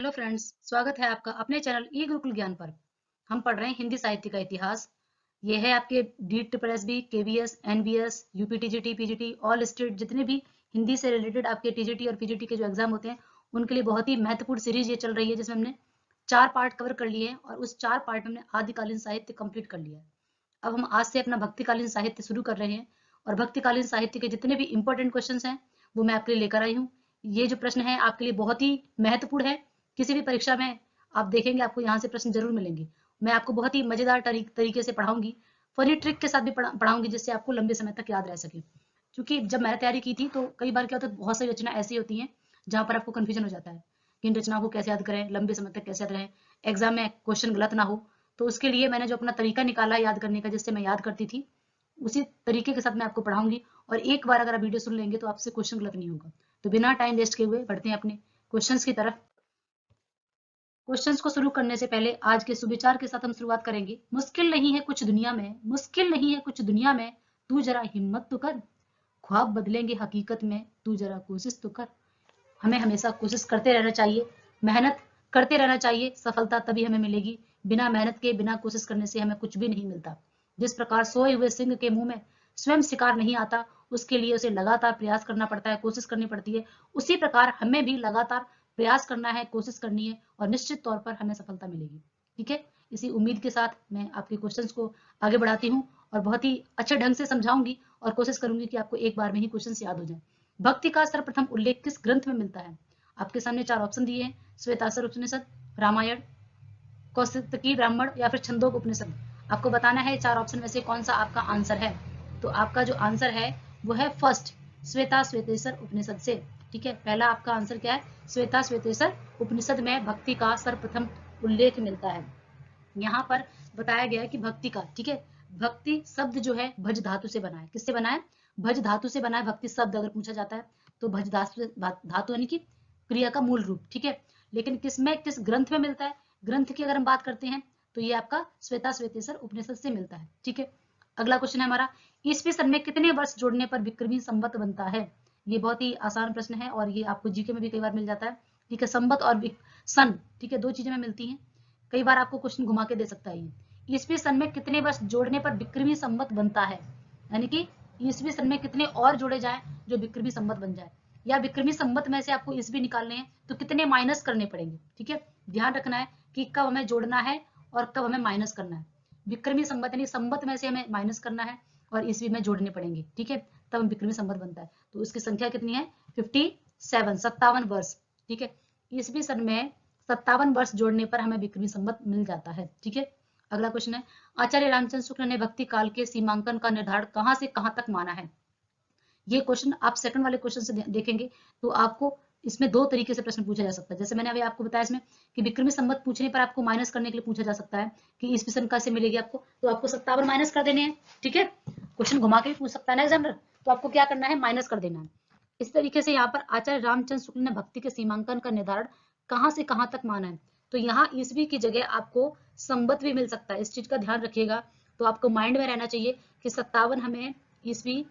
Hello friends, स्वागत है आपका अपने चैनल ई गुरुकुल ज्ञान पर। हम पढ़ रहे हैं हिंदी साहित्य का इतिहास। ये है आपके DSSB, KVS, NVS, UPTGT, PGT, all state जितने भी हिंदी से रिलेटेड आपके TGT और PGT के जो एग्जाम होते हैं उनके लिए बहुत ही महत्वपूर्ण सीरीज ये चल रही है, जिसमें हमने 4 पार्ट कवर कर लिए हैं और उस 4 पार्ट में हमने आदिकालीन साहित्य कंप्लीट कर लिया है। अब हम आज से अपना भक्तिकालीन साहित्य शुरू कर रहे हैं और भक्तिकालीन साहित्य के जितने भी इंपॉर्टेंट क्वेश्चंस हैं वो मैं आपके लिए लेकर आई हूँ। ये जो प्रश्न है आपके लिए बहुत ही महत्वपूर्ण है। किसी भी परीक्षा में आप देखेंगे आपको यहाँ से प्रश्न जरूर मिलेंगे। मैं आपको बहुत ही मजेदार तरीके से पढ़ाऊंगी, फनी ट्रिक के साथ भी पढ़ाऊंगी, जिससे आपको लंबे समय तक याद रह सके। क्योंकि जब मैंने तैयारी की थी तो कई बार क्या होता है, बहुत सारी रचना ऐसी होती हैं जहाँ पर आपको कन्फ्यूजन हो जाता है कि इन रचनाओं को कैसे याद करें, लंबे समय तक कैसे याद रहें, एग्जाम में क्वेश्चन गलत ना हो। तो उसके लिए मैंने जो अपना तरीका निकाला याद करने का, जिससे मैं याद करती थी, उसी तरीके के साथ मैं आपको पढ़ाऊंगी। और एक बार अगर आप वीडियो सुन लेंगे तो आपसे क्वेश्चन गलत नहीं होगा। तो बिना टाइम वेस्ट किए हुए बढ़ते हैं अपने क्वेश्चंस की तरफ। क्वेश्चंस को शुरू करने से पहले आज के सुविचार के साथ हम शुरुआत करेंगे। मुश्किल नहीं है कुछ दुनिया में, मुश्किल नहीं है कुछ दुनिया में, तू जरा हिम्मत तो कर, ख्वाब बदलेंगे हकीकत में, तू जरा कोशिश तो कर। हमें हमेशा कोशिश करते रहना चाहिए, मेहनत करते रहना चाहिए, सफलता तभी हमें मिलेगी। बिना मेहनत के, बिना कोशिश करने से हमें कुछ भी नहीं मिलता। जिस प्रकार सोए हुए सिंह के मुंह में स्वयं शिकार नहीं आता, उसके लिए उसे लगातार प्रयास करना पड़ता है, कोशिश करनी पड़ती है, उसी प्रकार हमें भी लगातार प्रयास करना है, कोशिश करनी है और निश्चित तौर पर हमें सफलता मिलेगी। ठीक है, इसी उम्मीद के साथ मैं आपके क्वेश्चंस को आगे बढ़ाती हूँ और बहुत ही अच्छे ढंग से समझाऊंगी और कोशिश करूंगी कि आपको एक बार में ही क्वेश्चंस याद हो जाए। भक्ति का सर्वप्रथम उल्लेख किस ग्रंथ में मिलता है? आपके सामने 4 ऑप्शन दिए हैं: श्वेताश्वर उपनिषद, रामायण, कौशिकी ब्राह्मण या फिर छंदोग उपनिषद। आपको बताना है 4 ऑप्शन में से कौन सा आपका आंसर है। तो आपका जो आंसर है वो है फर्स्ट, श्वेता श्वेतेश्वर उपनिषद से। ठीक है, पहला आपका आंसर क्या है? श्वेता श्वेतेश्वर उपनिषद में भक्ति का सर्वप्रथम उल्लेख मिलता है। यहाँ पर बताया गया है कि भक्ति का, ठीक है, भक्ति शब्द जो है भज धातु से बना है। किससे बना है? भज धातु से बना है। भक्ति शब्द अगर पूछा जाता है तो भज धातु यानी कि क्रिया का मूल रूप। ठीक है, लेकिन किसमें, किस ग्रंथ में मिलता है? ग्रंथ की अगर हम बात करते हैं तो ये आपका श्वेता श्वेतेश्वर उपनिषद से मिलता है। ठीक है, अगला क्वेश्चन है हमारा, ईसवी सन में कितने वर्ष जोड़ने पर विक्रमी संवत बनता है? ये बहुत ही आसान प्रश्न है और ये आपको जीके में भी कई बार मिल जाता है। ठीक है, संवत और सन, ठीक है, दो चीजें में मिलती हैं। कई बार आपको क्वेश्चन घुमा के दे सकता है। ईसवी सन में कितने वर्ष जोड़ने पर विक्रमी संवत बनता है? यानी कि ईसवी सन में कितने और जोड़े जाएं जो विक्रमी संवत बन जाए, या विक्रमी संवत में से आपको ईसवी निकालने हैं तो कितने माइनस करने पड़ेंगे। ठीक है, ध्यान रखना है कि कब हमें जोड़ना है और कब हमें माइनस करना है। विक्रमी संवत यानी संवत में से हमें माइनस करना है और ईसवी में जोड़ने पड़ेंगे। ठीक है, तब विक्रमी संवत बनता है। तो उसकी संख्या कितनी है? 57, 57 वर्ष। ठीक है, ईसवी सन में 57 वर्ष जोड़ने पर हमें विक्रमी संवत मिल जाता है। ठीक है, अगला क्वेश्चन है, आचार्य रामचंद्र शुक्ल ने भक्ति काल के सीमांकन का निर्धारण कहां से कहां तक माना है? ये क्वेश्चन आप सेकंड वाले क्वेश्चन से देखेंगे तो आपको इसमें दो तरीके से प्रश्न पूछा जा सकता है। जैसे मैंने अभी आपको बताया इसमें कि विक्रमी संवत पूछने पर आपको माइनस करने के लिए पूछा जा सकता है कि ईसवी सन कैसे मिलेगी आपको, तो आपको 57 माइनस कर देने हैं। ठीक है, क्वेश्चन घुमा के भी पूछ सकता है ना एग्जामिनर, तो आपको क्या करना है? माइनस कर देना है। इस तरीके से यहाँ पर आचार्य रामचंद्र शुक्ल ने भक्ति के सीमांकन का निर्धारण कहां से कहां तक माना है? तो यहाँ ईसवी की जगह आपको संवत भी मिल सकता है, इस चीज का ध्यान रखिएगा। तो आपको माइंड में रहना चाहिए कि 57 हमें ईसवी,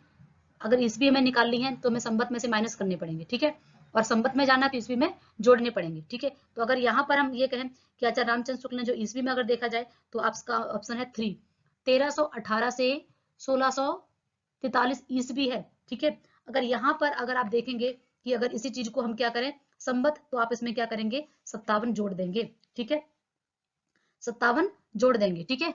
अगर ईसवी हमें निकालनी है तो हमें संवत में से माइनस करने पड़ेंगे। ठीक है, और संवत में जाना तो ईसवी में जोड़ने पड़ेंगे। ठीक है, तो अगर यहाँ पर हम ये कहें कि आचार्य रामचंद्र शुक्ल ने जो ईसवी में अगर देखा जाए तो आपका ऑप्शन है 3, 1318 से 1643 ईसवी है। ठीक है, अगर यहाँ पर अगर आप देखेंगे कि अगर इसी चीज को हम क्या करें संवत, तो आप इसमें क्या करेंगे? 57 जोड़ देंगे। ठीक है, 57 जोड़ देंगे। ठीक है,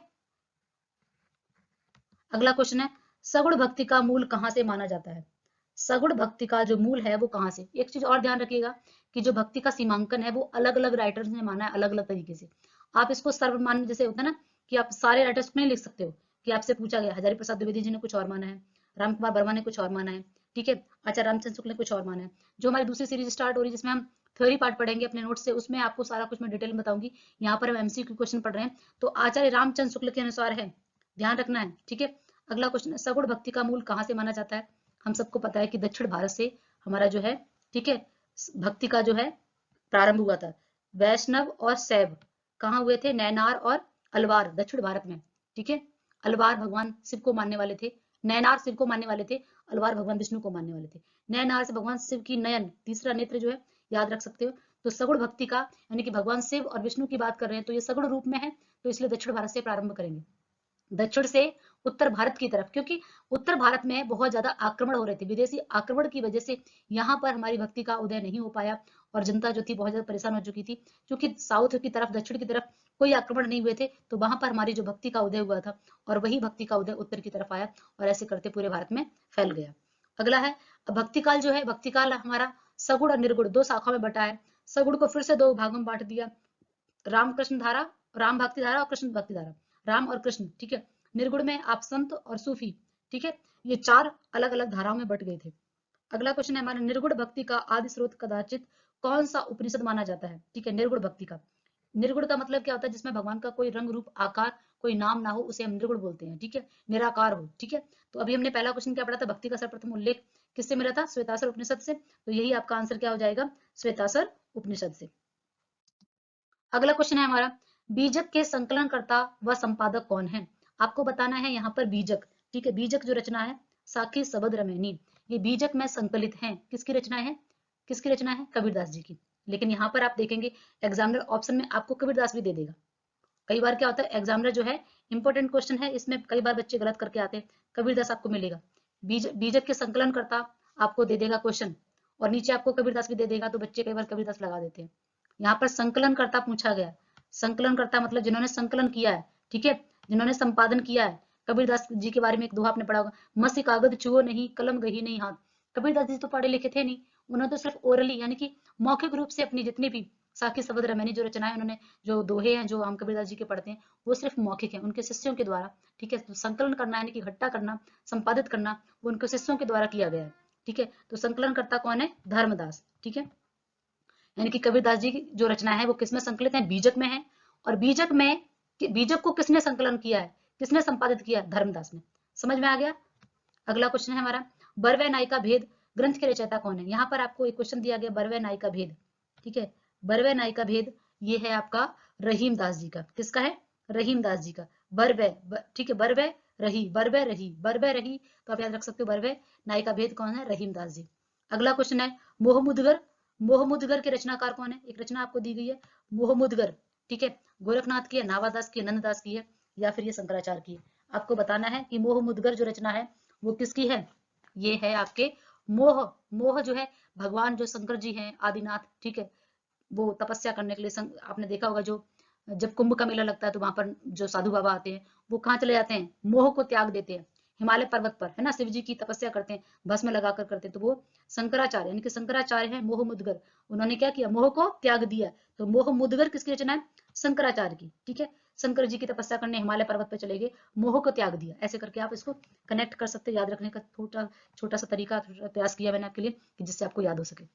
अगला क्वेश्चन है, सगुण भक्ति का मूल कहां से माना जाता है? सगुण भक्ति का जो मूल है वो कहां से? एक चीज और ध्यान रखिएगा कि जो भक्ति का सीमांकन है वो अलग अलग राइटर्स ने माना है अलग अलग तरीके से। आप इसको सर्वमान्य, जैसे होता है ना कि आप सारे राइटर्स को नहीं लिख सकते हो कि आपसे पूछा गया हजारी प्रसाद द्विवेदी जी ने कुछ और माना है, राम कुमार वर्मा ने कुछ और माना है, ठीक है, आचार्य रामचंद्र शुक्ल ने कुछ और माना है। जो हमारी दूसरी सीरीज स्टार्ट हो रही है जिसमें हम थ्योरी पार्ट पढ़ेंगे अपने नोट से, उसमें आपको सारा कुछ मैं डिटेल में बताऊंगी। यहाँ पर हम एमसीक्यू क्वेश्चन पढ़ रहे हैं तो आचार्य रामचंद्र शुक्ल के अनुसार है, ध्यान रखना है। ठीक है, अगला क्वेश्चन है, सगुण भक्ति का मूल कहां से माना जाता है? हम सबको पता है कि दक्षिण भारत से हमारा जो है, ठीक है, भक्ति का जो है प्रारंभ हुआ था। वैष्णव और शैव कहाँ हुए थे? नैनार और अलवार, दक्षिण भारत में। ठीक है, अलवार भगवान शिव को मानने वाले थे, नैनार शिव को मानने वाले थे, अलवार भगवान विष्णु को मानने वाले थे। नैनार से भगवान शिव की नयन, तीसरा नेत्र जो है याद रख सकते हो। तो सगुण भक्ति का यानी कि भगवान शिव और विष्णु की बात कर रहे हैं तो ये सगुण रूप में है, तो इसलिए दक्षिण भारत से प्रारंभ करेंगे, दक्षिण से उत्तर भारत की तरफ, क्योंकि उत्तर भारत में बहुत ज्यादा आक्रमण हो रहे थे, विदेशी आक्रमण की वजह से यहाँ पर हमारी भक्ति का उदय नहीं हो पाया और जनता जो थी बहुत ज्यादा परेशान हो चुकी थी, क्योंकि साउथ की तरफ, दक्षिण की तरफ कोई आक्रमण नहीं हुए थे, तो वहां पर हमारी जो भक्ति का उदय हुआ था और वही भक्ति का उदय उत्तर की तरफ आया और ऐसे करते पूरे भारत में फैल गया। अगला है भक्ति काल जो है, भक्ति काल हमारा सगुण और निर्गुण दो शाखाओं में बटा है। सगुण को फिर से दो भागों में बांट दिया, राम कृष्ण धारा, राम भक्ति धारा और कृष्ण भक्ति धारा, राम और कृष्ण, ठीक है। निर्गुण में आप संत और सूफी, ठीक है, ये चार अलग अलग धाराओं में बट गए थे। अगला क्वेश्चन है हमारा, निर्गुण भक्ति का आदि स्रोत कदाचित कौन सा उपनिषद माना जाता है, ठीक है। निर्गुण भक्ति का, निर्गुण का मतलब क्या होता है, जिसमें भगवान का कोई रंग रूप आकार कोई नाम ना हो उसे हम निर्गुण बोलते हैं, ठीक है, निराकार हो, ठीक है। तो अभी हमने पहला क्वेश्चन क्या पढ़ा था, भक्ति का सर्वप्रथम उल्लेख किससे मिला था, श्वेतासर उपनिषद से, तो यही आपका आंसर क्या हो जाएगा, श्वेतासर उपनिषद से। अगला क्वेश्चन है हमारा, बीजक के संकलनकर्ता व संपादक कौन है, आपको बताना है यहाँ पर बीजक, ठीक है। बीजक जो रचना है साखी सबद रमैनी, ये बीजक में संकलित है, किसकी रचना है, किसकी रचना है, कबीरदास जी की। लेकिन यहाँ पर आप देखेंगे एग्जामिनर ऑप्शन में आपको कबीरदास भी दे देगा। कई बार क्या होता है, एग्जामिनर जो है इंपॉर्टेंट क्वेश्चन है, इसमें कई बार बच्चे गलत करके आते हैं, कबीरदास आपको मिलेगा। बीजक के संकलन करता आपको दे देगा क्वेश्चन और नीचे आपको कबीरदास भी दे देगा, तो बच्चे कई बार कबीरदास लगा देते हैं। यहाँ पर संकलन करता पूछा गया, संकलन करता मतलब जिन्होंने संकलन किया है, ठीक है, जिन्होंने संपादन किया है। कबीरदास जी के बारे में एक दोहा आपने पढ़ा होगा, मसी कागज छुओ नहीं कलम गही नहीं हाथ। कबीरदास जी तो पढ़े लिखे थे नहीं, उन्होंने तो सिर्फ ओरली यानी कि मौखिक रूप से अपनी जितनी भी साखी सबद रमैनी जो रचनाएं उन्होंने, जो दोहे हैं जो हम कबीरदास जी के पढ़ते हैं, वो सिर्फ मौखिक है, उनके शिष्यों के द्वारा, ठीक है। तो संकलन करना यानी कि इकट्ठा करना, संपादित करना, वो उनके शिष्यों के द्वारा किया गया है, ठीक है। तो संकलन करता कौन है, धर्मदास, ठीक है। यानी कि कबीरदास जी की जो रचना है वो किसमें संकलित है, बीजक में है। और बीजक में, बीजक को किसने संकलन किया है, किसने संपादित किया, धर्मदास ने। समझ में आ गया। अगला क्वेश्चन है हमारा, बरवे नाई का भेद ग्रंथ के रचयिता कौन है। यहाँ पर आपको एक क्वेश्चन दिया गया, बरवे नाई का भेद, ठीक है। बरवे नाई का भेद ये है आपका रहीम दास जी का, किसका है, रहीम दास जी का। बरवे, ठीक है, बरवे रही, बरवे रही, बरवे रही, तो आप याद रख सकते हो बरवे नाई का भेद कौन है, रहीम दास जी। अगला क्वेश्चन है, मोहमुदगर, मोहमुदगर के रचनाकार कौन है, एक रचना आपको दी गई है मोहमुदगर, ठीक है। गोरखनाथ की है, नावादास की है, नंददास की है, या फिर ये शंकराचार्य की है। आपको बताना है कि मोहमुदगर जो रचना है वो किसकी है, ये है आपके मोह, मोह जो है भगवान जो शंकर जी हैं आदिनाथ, ठीक है, वो तपस्या करने के लिए आपने देखा होगा जो जब कुंभ का मेला लगता है तो वहां पर जो साधु बाबा आते हैं वो कहाँ चले जाते हैं, मोह को त्याग देते हैं, हिमालय पर्वत पर, है ना, शिव जी की तपस्या करते हैं, भस्म लगाकर करते हैं, तो वो शंकराचार्य यानी कि शंकराचार्य है मोह मुदगर, उन्होंने क्या किया, मोह को त्याग दिया। तो मोह मुदगर किसकी रचना है, शंकराचार्य की, ठीक है। शंकर जी की तपस्या करने हिमालय पर्वत पर चले गए, मोह को त्याग दिया, ऐसे करके आप इसको कनेक्ट कर सकते हैं। याद रखने का छोटा छोटा सा तरीका प्रयास किया मैंने आपके लिए कि जिससे आपको याद हो सके।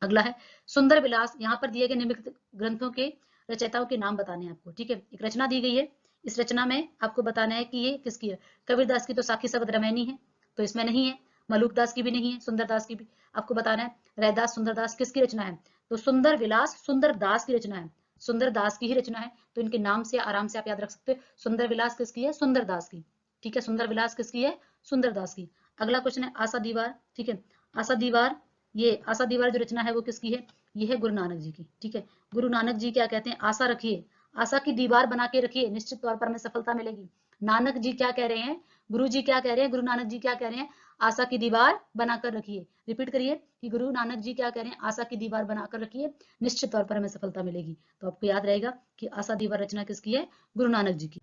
अगला है सुंदर विलास, यहाँ पर दिए गए निम्नलिखित ग्रंथों के रचयिताओं के नाम बताने हैं आपको, ठीक है। एक रचना दी गई है, इस रचना में आपको बताना है कि ये किसकी है। कबीरदास की तो साखी सबद रमैनी है, तो इसमें नहीं है। मलूकदास की भी नहीं है, सुंदरदास की भी आपको बताना है। रैदास सुंदरदास किसकी रचना है, तो सुंदर विलास सुंदरदास की रचना है, सुंदरदास की ही रचना है, तो इनके नाम से आराम से आप याद रख सकते हो। सुंदर विलास किसकी है, सुंदरदास की, ठीक है, सुंदर विलास किसकी है, सुंदरदास की। अगला क्वेश्चन है आशा दीवार, ठीक है, आशा दीवार, ये आशा दीवार जो रचना है वो किसकी है, ये है गुरु नानक जी की, ठीक है। गुरु नानक जी क्या कहते हैं, आशा रखिए, आशा की दीवार बना के रखिए, निश्चित तौर पर हमें सफलता मिलेगी। नानक जी क्या कह रहे हैं, गुरु जी क्या कह रहे हैं, गुरु नानक जी क्या कह रहे हैं, आशा की दीवार बनाकर रखिए। रिपीट करिए कि गुरु नानक जी क्या कह रहे हैं, आशा की दीवार बनाकर रखिए, निश्चित तौर पर हमें सफलता मिलेगी। तो आपको याद रहेगा कि आशा दीवार रचना किसकी है, गुरु नानक जी की।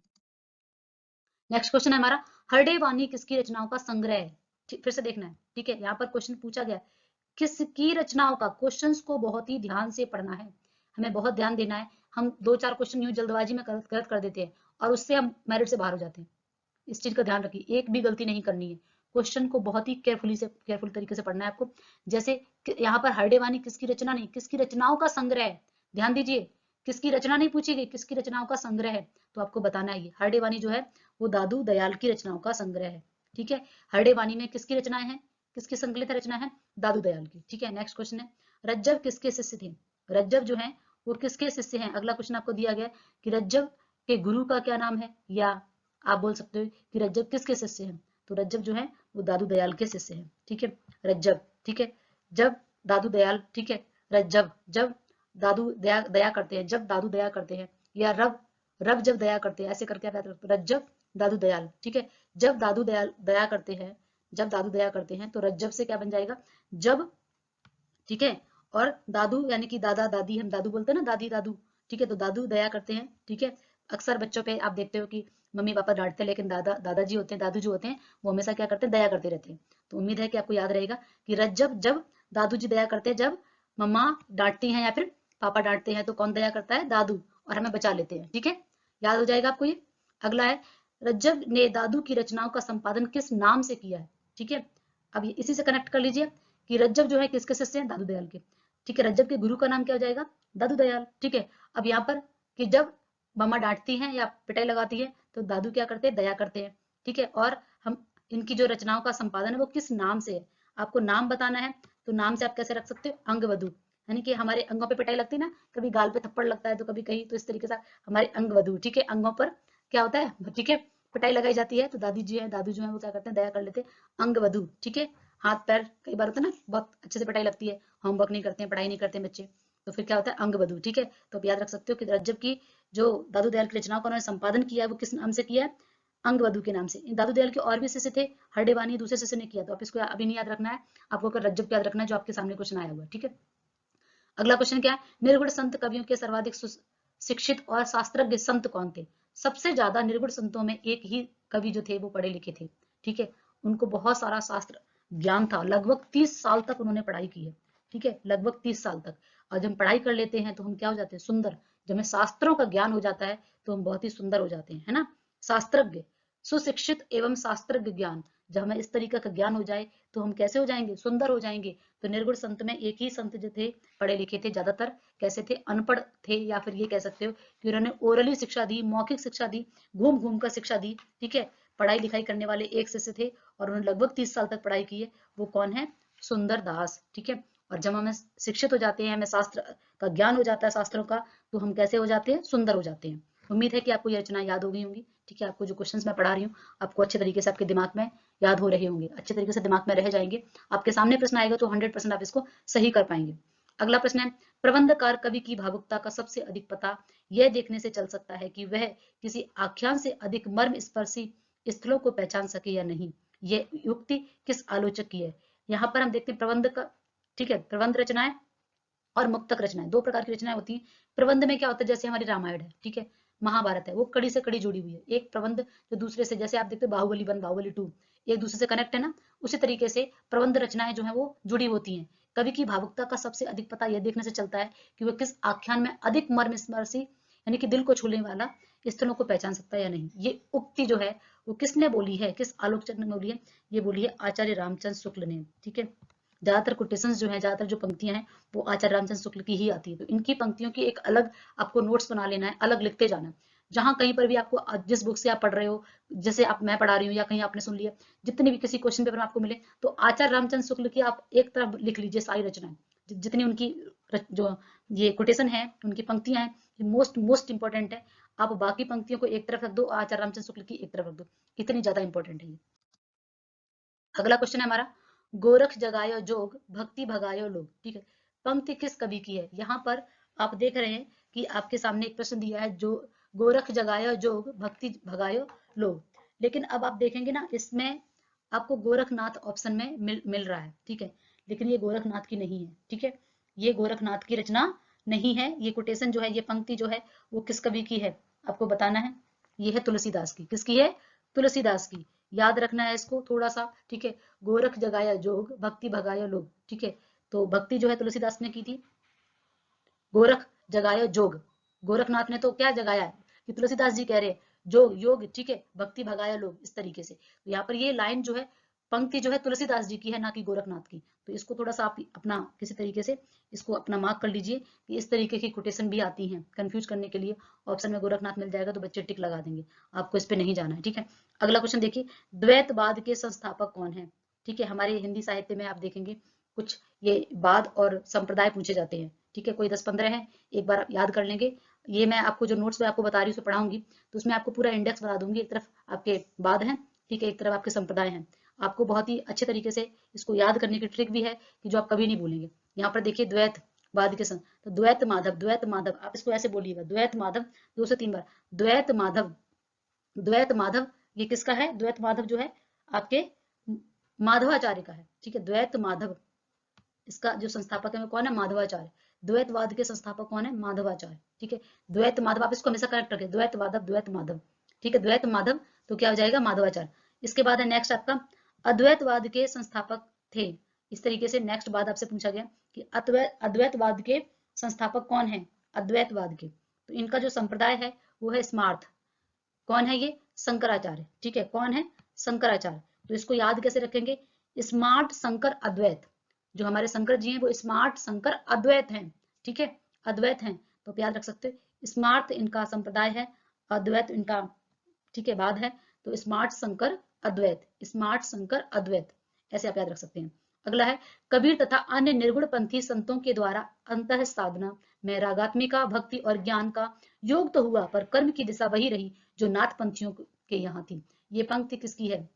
नेक्स्ट क्वेश्चन है हमारा, हरडे वाणी किसकी रचनाओं का संग्रह है, फिर से देखना है, ठीक है। यहाँ पर क्वेश्चन पूछा गया किसकी रचनाओं का, क्वेश्चंस को बहुत ही ध्यान से पढ़ना है, हमें बहुत ध्यान देना है। हम दो चार क्वेश्चन यूं जल्दबाजी में गलत कर देते हैं और उससे हम मेरिट से बाहर हो जाते हैं। इस चीज का ध्यान रखिए, एक भी गलती नहीं करनी है, क्वेश्चन को बहुत ही केयरफुल तरीके से पढ़ना है आपको। जैसे यहाँ पर हरडे वाणी किसकी रचना नहीं, किसकी रचनाओं का संग्रह है, ध्यान दीजिए, किसकी रचना नहीं पूछी गई, किसकी रचनाओं का संग्रह है, तो आपको बताना है। हरडे वाणी जो है वो दादू दयाल की रचनाओं का संग्रह है, ठीक है। हरडे वाणी में किसकी रचनाएं हैं, किसकी संकलित रचना है, दादू दयाल की, ठीक है। नेक्स्ट क्वेश्चन है, रज्जब किसके शिष्य थे, रज्जब जो है वो किसके शिष्य हैं। अगला क्वेश्चन आपको दिया गया कि रज्जब के गुरु का क्या नाम है, या आप बोल सकते हो कि रज्जब किसके शिष्य हैं, तो रज्जब जो है वो दादू दयाल के शिष्य हैं, ठीक है, रज्जब, ठीक है, जब दादू दयाल, ठीक है, रज्जब, जब दादू दया दया करते हैं, जब दादू दया करते हैं, या रब रब जब दया करते हैं, ऐसे करके आप याद रखते हो, रज्जब दादू दयाल, ठीक है। जब दादू दया करते हैं, जब दादू दया करते हैं तो रज्जब से क्या बन जाएगा, जब, ठीक है। और दादू यानी कि दादा दादी, हम दादू बोलते हैं ना, दादी दादू, ठीक है। तो दादू दया करते हैं, ठीक है। अक्सर बच्चों पे आप देखते हो कि मम्मी पापा डांटते हैं, लेकिन दादाजी होते हैं, दादू जो होते हैं वो हमेशा क्या करते हैं, दया करते रहते हैं। तो उम्मीद है कि आपको याद रहेगा कि रज्जब जब दादू जी दया करते हैं, जब मम्मा डांटती हैं या फिर पापा डांटते हैं, तो कौन दया करता है, दादू, और हमें बचा लेते हैं, ठीक है। याद हो जाएगा आपको ये। अगला है, रज्जब ने दादू की रचनाओं का संपादन किस नाम से किया है, ठीक है। अब इसी से कनेक्ट कर लीजिए कि रज्जब जो है किसके शिष्य हैं, दादू दयाल के, ठीक है। रज्जब के गुरु का नाम क्या हो जाएगा, दादू दयाल, ठीक है। अब यहाँ पर कि जब मम्मा डांटती हैं या पिटाई लगाती है तो दादू क्या करते हैं, दया करते हैं, ठीक है। और हम इनकी जो रचनाओं का संपादन है वो किस नाम से है, आपको नाम बताना है। तो नाम से आप कैसे रख सकते हो, अंगवधु, यानी कि हमारे अंगों पे पिटाई लगती है ना, कभी गाल पे थप्पड़ लगता है तो कभी कहीं, तो इस तरीके से हमारे अंगवधु, ठीक है, अंगों पर क्या होता है, ठीक है, पिटाई लगाई जाती है, तो दादी जी है, दादू जो है वो क्या करते हैं, दया कर लेते हैं, अंगवधु, ठीक है। हाथ पैर कई बार होता है ना, बहुत अच्छे से पिटाई लगती है, होमवर्क नहीं करते हैं, पढ़ाई नहीं करते हैं बच्चे, तो फिर क्या होता है, अंगवधु, ठीक है। तो आप याद रख सकते हो कि रज्जब की जो दादू दयाल की रचनाओं का उन्होंने संपादन किया है वो किस नाम से किया है, अंगवधु के नाम से। दादू दयाल के और भी शिष्य थे, हरडेवानी दूसरे शिष्य ने किया, तो आप इसको अभी नहीं याद रखना है, आपको अगर रज्जब को याद रखना है जो आपके सामने क्वेश्चन आया हुआ, ठीक है। अगला क्वेश्चन क्या है, निर्गुण संत कवियों के सर्वाधिक शिक्षित और शास्त्रज्ञ संत कौन थे। सबसे ज्यादा निर्गुण संतों में एक ही कवि जो थे वो पढ़े लिखे थे, ठीक है। उनको बहुत सारा शास्त्र ज्ञान था, लगभग 30 साल तक उन्होंने पढ़ाई की है, ठीक है, लगभग 30 साल तक। और जब हम पढ़ाई कर लेते हैं तो हम क्या हो जाते हैं, सुंदर। जब हमें शास्त्रों का ज्ञान हो जाता है तो हम बहुत ही सुंदर हो जाते हैं, है ना। शास्त्रज्ञ, सुशिक्षित एवं शास्त्रज्ञ ज्ञान, जब हमें इस तरीके का ज्ञान हो जाए तो हम कैसे हो जाएंगे, सुंदर हो जाएंगे। तो निर्गुण संत में एक ही संत जो थे पढ़े लिखे थे, ज्यादातर कैसे थे, अनपढ़ थे, या फिर ये कह सकते हो कि उन्होंने ओरली शिक्षा दी, मौखिक शिक्षा दी, घूम घूम कर शिक्षा दी, ठीक है। पढ़ाई लिखाई करने वाले एक शिष्य थे और उन्होंने लगभग 30 साल तक पढ़ाई की है, वो कौन है, सुंदर दास, ठीक है। और जब हम शिक्षित हो जाते हैं, हमें शास्त्र का ज्ञान हो जाता है, शास्त्रों का, तो हम कैसे हो जाते हैं, सुंदर हो जाते हैं। उम्मीद है कि आपको ये रचना याद हो गई होंगी, ठीक है। आपको जो क्वेश्चंस मैं पढ़ा रही हूँ आपको अच्छे तरीके से आपके दिमाग में याद हो रहे होंगे, अच्छे तरीके से दिमाग में रह जाएंगे। आपके सामने प्रश्न आएगा तो 100% आप इसको सही कर पाएंगे। अगला प्रश्न है, प्रबंधकार कवि की भावुकता का सबसे अधिक पता यह देखने से चल सकता है कि वह किसी आख्यान से अधिक मर्म स्पर्शी स्थलों को पहचान सके या नहीं। यह युक्ति किस आलोचक की है। यहाँ पर हम देखते हैं प्रबंध का, ठीक है, प्रबंध रचनाएं और मुक्तक रचनाएं, दो प्रकार की रचनाएं होती हैं। प्रबंध में क्या होता है, जैसे हमारी रामायण है, ठीक है, महाभारत है, वो कड़ी से कड़ी जुड़ी हुई है। एक प्रबंध जो दूसरे से, जैसे आप देखते हो बाहुबली 1 बाहुबली 2 एक दूसरे से कनेक्ट है ना, उसी तरीके से प्रबंध रचनाएं जो है वो जुड़ी होती हैं। कवि की भावुकता का सबसे अधिक पता यह देखने से चलता है कि वह किस आख्यान में अधिक मर्म स्पर्शी यानी कि दिल को छूने वाला स्थलों को पहचान सकता है या नहीं। ये उक्ति जो है वो किसने बोली है, किस आलोचक ने बोली है, ये बोली है आचार्य रामचंद्र शुक्ल ने, ठीक है। ज्यादातर कोटेशंस जो है, ज्यादातर जो पंक्तियां हैं वो आचार्य रामचंद्र शुक्ल की ही आती है। तो इनकी पंक्तियों की एक अलग आपको नोट्स बना लेना है, अलग लिखते जाना है। जहां कहीं पर भी आपको जिस बुक से आप पढ़ रहे हो, जैसे आप मैं पढ़ा रही हूँ या कहीं आपने सुन लिया, जितनी भी किसी क्वेश्चन पेपर में आपको मिले तो आचार्य रामचंद्र शुक्ल की आप एक तरफ लिख लीजिए सारी रचनाएं, जितनी उनकी जो ये कोटेशन है, उनकी पंक्तियां हैं, मोस्ट मोस्ट इंपॉर्टेंट है। आप बाकी पंक्तियों को एक तरफ रख दो, आचार्य रामचंद्र शुक्ल की एक तरफ रख दो, इतनी ज्यादा इंपॉर्टेंट है ये। अगला क्वेश्चन है हमारा, गोरख जगायो जोग भक्ति भगायो लोग, ठीक है। पंक्ति किस कवि की है। यहाँ पर आप देख रहे हैं कि आपके सामने एक प्रश्न दिया है, जो गोरख जगायो जोग भक्ति भगायो लोग, लेकिन अब आप देखेंगे ना, इसमें आपको गोरखनाथ ऑप्शन में मिल रहा है, ठीक है, लेकिन ये गोरखनाथ की नहीं है, ठीक है, ये गोरखनाथ की रचना नहीं है। ये कोटेशन जो है, ये पंक्ति जो है वो किस कवि की है आपको बताना है। ये है तुलसीदास की, किसकी है, तुलसीदास की। याद रखना है इसको थोड़ा सा, ठीक है। गोरख जगाया जोग भक्ति भगाया लोग, ठीक है। तो भक्ति जो है तुलसीदास ने की थी, गोरख जगाया जोग, गोरखनाथ ने तो क्या जगाया है, कि तुलसीदास जी कह रहे हैं जोग योग, ठीक है, भक्ति भगाया लोग, इस तरीके से। तो यहाँ पर ये लाइन जो है, पंक्ति जो है तुलसीदास जी की है, ना कि गोरखनाथ की। तो इसको थोड़ा सा आप अपना किसी तरीके से इसको अपना मार्क कर लीजिए कि इस तरीके की कोटेशन भी आती हैं कंफ्यूज करने के लिए। ऑप्शन में गोरखनाथ मिल जाएगा तो बच्चे टिक लगा देंगे, आपको इस पे नहीं जाना है, ठीक है। अगला क्वेश्चन देखिए, द्वैतवाद के संस्थापक कौन है, ठीक है। हमारे हिंदी साहित्य में आप देखेंगे कुछ ये वाद और संप्रदाय पूछे जाते हैं, ठीक है, कोई 10-15 है, एक बार आप याद कर लेंगे। ये मैं आपको जो नोट्स में आपको बता रही हूँ पढ़ाऊंगी, तो उसमें आपको पूरा इंडेक्स बता दूंगी। एक तरफ आपके वाद हैं, ठीक है, एक तरफ आपके संप्रदाय हैं। आपको बहुत ही अच्छे तरीके से इसको याद करने की ट्रिक भी है कि जो आप कभी नहीं भूलेंगे। यहाँ पर देखिए, द्वैत वाद के तो द्वैत माधव, द्वैत माधव, आप इसको ऐसे बोलिएगा, द्वैत माधव 2 से 3 बार, द्वैत माधव, द्वैत माधव। ये किसका है? द्वैत माधव जो है आपके माधवाचार्य का है, ठीक है। द्वैत माधव, इसका जो संस्थापक है वो कौन है? माधवाचार्य। द्वैतवाद के संस्थापक कौन है? माधवाचार्य, ठीक है। द्वैत माधव, आप इसको हमेशा करेक्ट रखें, द्वैत माधव, द्वैत माधव, ठीक है। द्वैत माधव तो क्या हो जाएगा? माधवाचार्य। इसके बाद है नेक्स्ट आपका अद्वैतवाद के संस्थापक थे। इस तरीके से नेक्स्ट बाद आपसे पूछा गया कि अद्वैतवाद के संस्थापक कौन है? अद्वैतवाद के, तो इनका जो संप्रदाय है वो है स्मार्थ। कौन है ये? शंकराचार्य, ठीक है। कौन है? शंकराचार्य। तो इसको याद कैसे रखेंगे? स्मार्ट शंकर अद्वैत, जो हमारे शंकर जी हैं वो स्मार्ट शंकर अद्वैत हैं, ठीक है, अद्वैत हैं। तो आप याद रख सकते हो, स्मार्ट इनका संप्रदाय है, अद्वैत इनका, ठीक है, बाद है। तो स्मार्ट शंकर अद्वैत, स्मार्ट शंकर अद्वैत, ऐसे आप याद रख सकते हैं। अगला है कबीर तथा अन्य निर्गुण पंथी संतों के द्वारा अंतः साधना में रागात्मिका भक्ति और ज्ञान का योग तो हुआ, पर कर्म की दिशा वही रही जो नाथ पंथियों के यहाँ थी। ये पंक्ति किसकी है?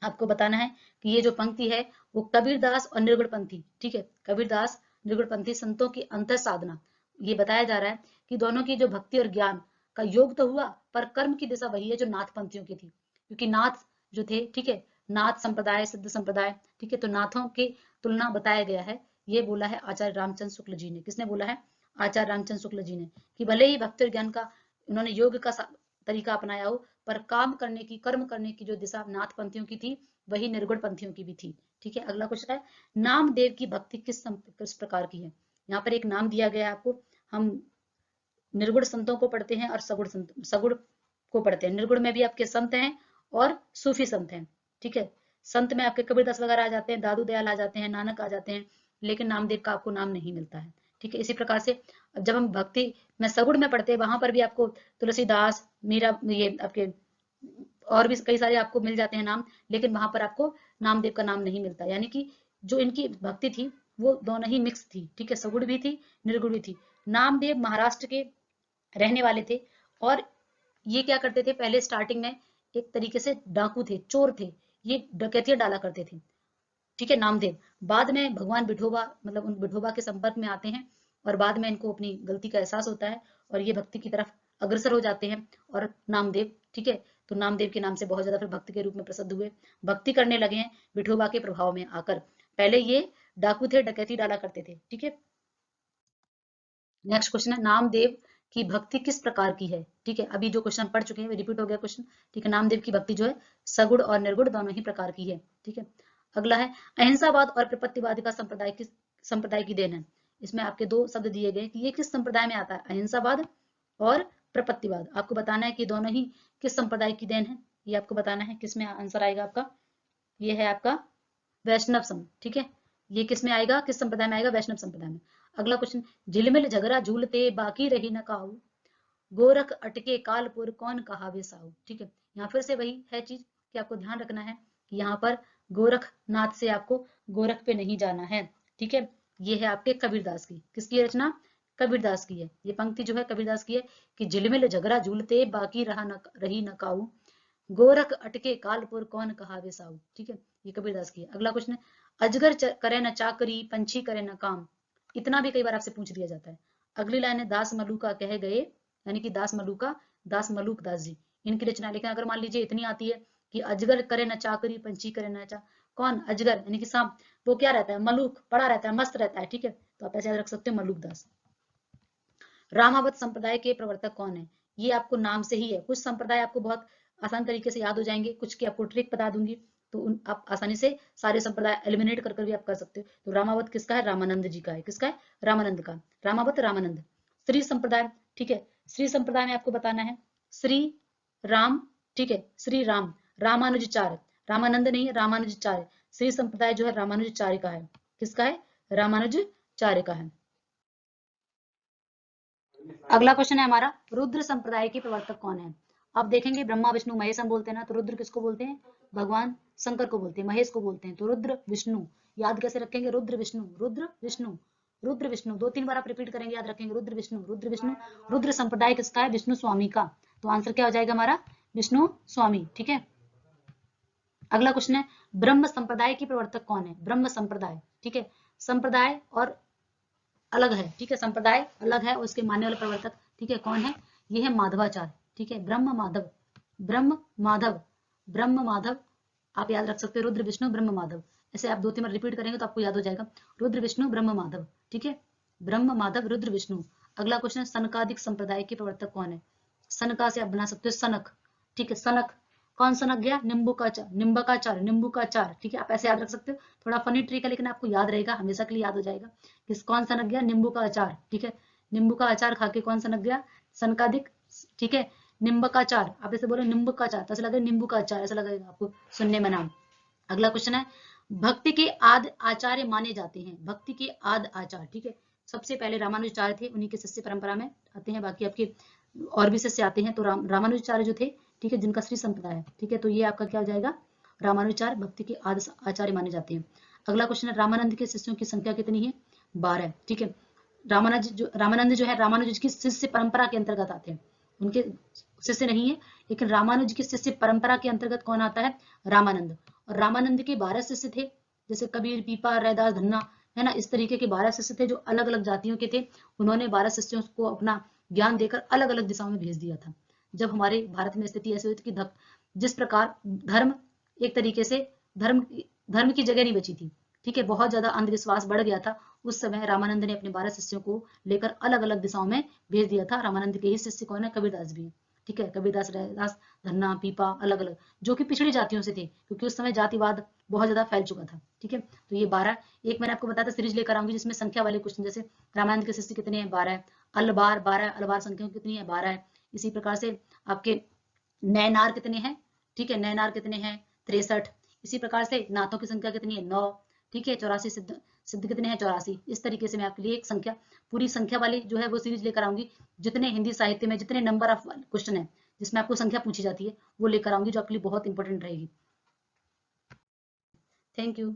आपको बताना है कि ये जो पंक्ति है वो कबीरदास और निर्गुण पंथी, ठीक है, कबीरदास निर्गुण पंथी संतों की अंतर साधना, ये बताया जा रहा है कि दोनों की जो भक्ति और ज्ञान का योग तो हुआ, पर कर्म की दिशा वही है जो नाथ पंथियों की थी। क्योंकि नाथ जो थे, ठीक है, नाथ संप्रदाय, सिद्ध संप्रदाय, ठीक है, तो नाथों की तुलना बताया गया है। ये बोला है आचार्य रामचंद्र शुक्ल जी ने। किसने बोला है? आचार्य रामचंद्र शुक्ल जी ने, कि भले ही भक्ति और ज्ञान का उन्होंने योग का तरीका अपनाया हो, पर काम करने की, कर्म करने की जो दिशा नाथ पंथियों की थी वही निर्गुण पंथियों की भी थी, ठीक है। अगला क्वेश्चन है नामदेव की भक्ति किस प्रकार की है? यहाँ पर एक नाम दिया गया है आपको। हम निर्गुण संतों को पढ़ते हैं और सगुण को पढ़ते हैं। निर्गुण में भी आपके संत हैं और सूफी संत हैं, ठीक है। संत में आपके कबीरदास वगैरह आ जाते हैं, दादू दयाल आ जाते हैं, नानक आ जाते हैं, लेकिन नामदेव का आपको नाम नहीं मिलता है, ठीक है। इसी प्रकार से जब हम भक्ति में सगुण में पढ़ते हैं, वहां पर भी आपको तुलसीदास, मीरा, ये आपके और भी कई सारे आपको मिल जाते हैं नाम, लेकिन वहां पर आपको नामदेव का नाम नहीं मिलता। यानी कि जो इनकी भक्ति थी वो दोनों ही मिक्स थी, ठीक है, सगुण भी थी, निर्गुण भी थी। नामदेव महाराष्ट्र के रहने वाले थे और ये क्या करते थे? पहले स्टार्टिंग में एक तरीके से डाकू थे, चोर थे, ये डकैतियां डाला करते थे, ठीक है, नामदेव। बाद में भगवान विठोबा, मतलब उन विठोबा के संपर्क में आते हैं और बाद में इनको अपनी गलती का एहसास होता है और ये भक्ति की तरफ अग्रसर हो जाते हैं और नामदेव, ठीक है, तो नामदेव के नाम से बहुत ज्यादा फिर भक्त के रूप में प्रसिद्ध हुए, भक्ति करने लगे हैं विठोबा के प्रभाव में आकर। पहले ये डाकू थे, डकैती डाला करते थे, ठीक है। नेक्स्ट क्वेश्चन है नामदेव की भक्ति किस प्रकार की है? ठीक है, अभी जो क्वेश्चन पढ़ चुके हैं रिपीट हो गया क्वेश्चन, ठीक है। नामदेव की भक्ति जो है सगुण और निर्गुण दोनों ही प्रकार की है, ठीक है। अगला है अहिंसावाद और प्रपत्तिवाद का संप्रदाय की देन है। इसमें आपके दो शब्द दिए गए कि ये किस संप्रदाय में आता है, अहिंसावाद और प्रपत्तिवाद। आपको बताना है कि दोनों ही किस संप्रदाय की देन है, ये आपको बताना है। किसमें आंसर आएगा आपका? ये है आपका वैष्णव संघ, ठीक है। ये किस में आएगा, किस संप्रदाय में आएगा? वैष्णव संप्रदाय में। अगला क्वेश्चन, झिलमिल झगड़ा झूलते बाकी रही न काऊ, गोरख अटके कालपुर कौन कहावे साऊ, ठीक है। यहाँ फिर से वही है चीज कि आपको ध्यान रखना है कि यहाँ पर गोरखनाथ से आपको गोरख पे नहीं जाना है, ठीक है। ये है आपके कबीरदास की, किसकी रचना? कबीरदास की है। ये पंक्ति जो है कबीरदास की है कि झिलमिल झगड़ा झूलते बाकी रही न काऊ, गोरख अटके कालपुर कौन कहावे साऊ, ठीक है, ये कबीरदास की है। अगला क्वेश्चन है अजगर करे न चाकरी पंछी करे न काम, इतना भी कई बार आपसे पूछ दिया जाता है। अगली लाइन है दास मलूका कह गए, यानी कि दास मलूका, दास मलूक दास जी, इनकी रचना। लेकिन अगर मान लीजिए इतनी आती है कि अजगर करे न चाकरी पंछी करे न चा, कौन? अजगर यानी कि सांप, वो क्या रहता है? मलूक, पड़ा रहता है, मस्त रहता है, ठीक है, तो आप ऐसे याद रख सकते हो मलूक दास। रामावत संप्रदाय के प्रवर्तक कौन है? ये आपको नाम से ही है। कुछ संप्रदाय आपको बहुत आसान तरीके से याद हो जाएंगे, कुछ की आपको ट्रिक बता दूंगी, तो आप आसानी से सारे संप्रदाय एलिमिनेट कर भी आप कर सकते हो। तो रामावत किसका है? रामानंद जी का है। किसका है? रामानंद का। रामावत रामानंद। श्री संप्रदाय, ठीक है, श्री संप्रदाय में आपको बताना है श्री राम, ठीक है, श्री राम, रामानुजाचार्य, रामानंद नहीं है, रामानुजाचार्य। श्री संप्रदाय जो है रामानुजाचार्य का है। किसका है? रामानुजाचार्य का है। अगला क्वेश्चन है हमारा रुद्र संप्रदाय के प्रवर्तक कौन है? अब देखेंगे ब्रह्मा विष्णु महेश हम बोलते हैं ना, तो रुद्र किसको बोलते हैं? भगवान शंकर को बोलते हैं, महेश को बोलते हैं, तो रुद्र विष्णु। याद कैसे रखेंगे? रुद्र विष्णु, रुद्र विष्णु, रुद्र विष्णु, 2-3 बार आप रिपीट करेंगे, याद रखेंगे रुद्र विष्णु, रुद्र विष्णु। रुद्र संप्रदाय किसका है? विष्णु स्वामी का। तो आंसर क्या हो जाएगा हमारा? विष्णु स्वामी, ठीक है। अगला क्वेश्चन है ब्रह्म संप्रदाय के प्रवर्तक कौन है? ब्रह्म संप्रदाय, ठीक है, संप्रदाय और अलग है, ठीक है, संप्रदाय अलग है, उसके मानने वाले प्रवर्तक, ठीक है, कौन है, ये है माधवाचार्य, ठीक है, ब्रह्म माधव, ब्रह्म माधव, ब्रह्म माधव, आप याद रख सकते हो, रुद्र विष्णु ब्रह्म माधव, ऐसे आप 2-3 बार रिपीट करेंगे तो आपको याद हो जाएगा, रुद्र विष्णु ब्रह्म माधव, ठीक है, ब्रह्म माधव रुद्र विष्णु। अगला क्वेश्चन है सनकादिक संप्रदाय के प्रवर्तक कौन है, सनका से आप बना सकते हो सनक, ठीक है, सनक, कौन सनक गया, निम्बकाचार्य, निम्बुकाचार्य, ठीक है, आप ऐसे याद रख सकते हो, थोड़ा फनी ट्रिक है लेकिन आपको याद रहेगा, हमेशा के लिए याद हो जाएगा, किस कौन सनक गया, नींबू का अचार, ठीक है, नींबू का अचार खा के कौन सनक गया, सनकादिक, ठीक है, निम्ब का अचार, आप ऐसे बोले निम्बू का अचार तो ऐसा लगेगा नींबू का अचार, ऐसा लगेगा आपको सुनने में नाम। अगला क्वेश्चन है भक्ति के आदि आचार्य माने जाते हैं, भक्ति के आदि आचार्य, ठीक है, सबसे पहले रामानुजाचार्य थे, उन्हीं के शिष्य परंपरा में आते हैं, बाकी आपके और भी शिष्य आते हैं, तो रामानुजाचार्य जो थे, ठीक है, जिनका श्री संप्रदाय है, ठीक है, तो ये आपका क्या हो जाएगा, रामानुजाचार्य भक्ति के आदि आचार्य माने जाते हैं। अगला क्वेश्चन है रामानंद के शिष्यों की संख्या कितनी है, 12, ठीक है, रामानंद जो है रामानुज की शिष्य परंपरा के अंतर्गत आते हैं, उनके शिष्य नहीं है, लेकिन रामानुज की शिष्य परंपरा के अंतर्गत कौन आता है, रामानंद, और रामानंद के 12 शिष्य थे, जैसे कबीर, पीपा, रैदास, धन्ना, है ना, इस तरीके के 12 शिष्य थे जो अलग अलग जातियों के थे, उन्होंने 12 शिष्यों को अपना ज्ञान देकर अलग अलग दिशाओं में भेज दिया था। जब हमारे भारत में स्थिति ऐसी हुई थी कि जिस प्रकार धर्म एक तरीके से धर्म की जगह नहीं बची थी, ठीक है, बहुत ज्यादा अंधविश्वास बढ़ गया था, उस समय रामानंद ने अपने 12 शिष्यों को लेकर अलग अलग दिशाओं में भेज दिया था। रामानंद के ही शिष्य कौन है, कबीरदास भी है, ठीक है, कबीरदास, रैदास, धन्ना, पीपा, अलग अलग, जो कि पिछड़ी जातियों से थे, क्योंकि उस समय जातिवाद बहुत ज्यादा फैल चुका था, ठीक है, तो ये 12, एक मैंने आपको बताया था सीरीज लेकर आऊंगी जिसमें संख्या वाले क्वेश्चन, जैसे रामानंद के शिष्य कितने हैं, 12, अलबार 12, अलबार संख्या कितनी है, 12 है, इसी प्रकार से आपके नैनार कितने हैं, ठीक है, नैनार कितने हैं, 63, इसी प्रकार से नाथों की संख्या कितनी है, 9, ठीक है, 84 सिद्ध कितने हैं, 84, इस तरीके से मैं आपके लिए एक संख्या, पूरी संख्या वाली जो है वो सीरीज लेकर आऊंगी, जितने हिंदी साहित्य में जितने नंबर ऑफ क्वेश्चन है जिसमें आपको संख्या पूछी जाती है वो लेकर आऊंगी, जो आपके लिए बहुत इंपॉर्टेंट रहेगी। Thank you.